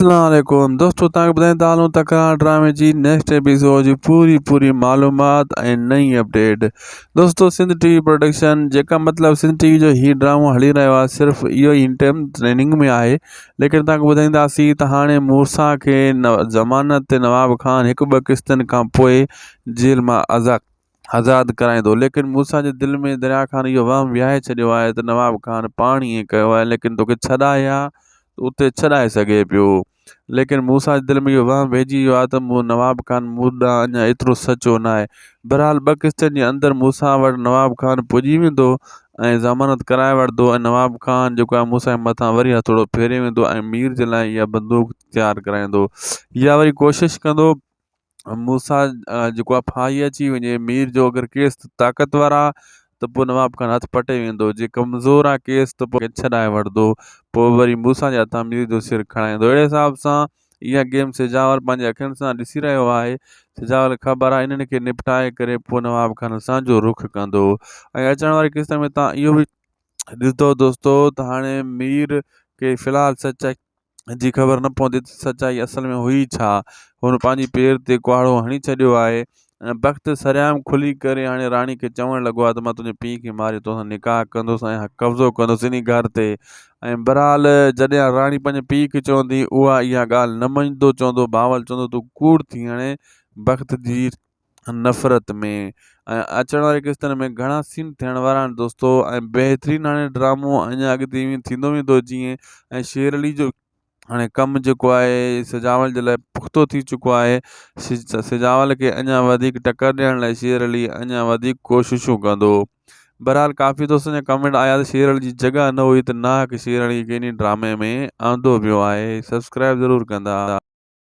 अस्सलामुअलैकुम दोस्तों, तव्हांखे ॿुधाईंदा हलूं तकरार ड्रामे जी नेक्स्ट एपिसोड जी पूरी मालूमात ऐं नई अपडेट। दोस्तों, सिंध टीवी प्रोडक्शन जेका मतिलबु सिंध टीवी जो ही ड्रामो हली रहियो आहे, सिर्फ़ु इहो ई टाइम ट्रेनिंग में आहे। लेकिन तव्हांखे ॿुधाईंदासीं त हाणे मूसा खे ज़मानत ते नवाब खान हिकु ॿ किस्तनि खां पोइ जेल मां आज़ादु कराईंदो। लेकिन मूसा जे दिलि में दरिया खान इहो वहम विहाए छॾियो आहे त नवाब खान पाण ईअं कयो आहे, लेकिन तोखे छॾाए हा उते छॾाए सघे पियो। लेकिन मूसा जे दिलि में इहो वहम वेहिजी वियो आहे त नवाब खान मूं ॾांहुं अञा एतिरो सचो न आहे। बहरहाल 2 किस्तनि जे अंदरि मूसा वटि नवाब खान पुॼी वेंदो ऐं ज़मानत कराए वठंदो, ऐं नवाब खान जेको आहे मूसा जे मथां वरी हथोड़ो फेरे वेंदो ऐं मीर जे लाइ इहा बंदूक तयारु कराईंदो। या वरी कोशिशि कंदो मूसा जेको आहे फाही अची वञे। मीर जो अगरि केस ताक़तवर आहे त पोइ नवाब खान हथु पटे वेंदो, जे कमज़ोर आहे केस त पोइ छॾाए वठंदो। पोइ वरी मूसा जे हथां मीर जो सिर खणाईंदो। अहिड़े हिसाब सां इहा गेम सिजावर पंहिंजे अखियुनि सां ॾिसी रहियो आहे। सिजावर खे ख़बर आहे इन्हनि खे निपटाए करे पोइ नवाब खान असांजो रुख़ कंदो। ऐं अचण वारी किस्त में तव्हां इहो बि ॾिसंदो दोस्तो त हाणे मीर खे फ़िलहालु सचाई जी ख़बर न पवंदी त सचाई असल में हुई छा। हुन पंहिंजी पेर ते कुहाड़ो हणी छॾियो आहे ऐं वक़्तु सरियाम खुली करे हाणे राणी खे चवणु लॻो आहे त मां तुंहिंजे पीउ खे मारे तोसां निकाह कंदुसि ऐं कब्ज़ो कंदुसि इन घर ते। ऐं बहरहाल जॾहिं राणी पंहिंजे पीउ खे चवंदी, उहा इहा ॻाल्हि न मञंदो, चवंदो बावल चवंदो तूं कूड़ थी हाणे वक़्त जी नफ़रत में। ऐं अचण वारी किस्तनि में घणा सीन थियण वारा आहिनि दोस्तो, ऐं बहितरीनु हाणे ड्रामो अञा अॻिते थींदो वेंदो जीअं। ऐं शेर अली जो हाणे कमु जेको आहे सिजावल जे लाइ पुख़्तो थी चुको आहे। सिजावल खे अञा वधीक टकर ॾियण लाइ शेर अली अञा वधीक कोशिशूं कंदो। बहरहाल काफ़ी दोस्तनि जा कमेंट आया त शेर अली जी जॻह न हुई त नाहक शेर अली खे इन ड्रामे में आंदो वियो आहे। सब्सक्राइब ज़रूरु कंदा।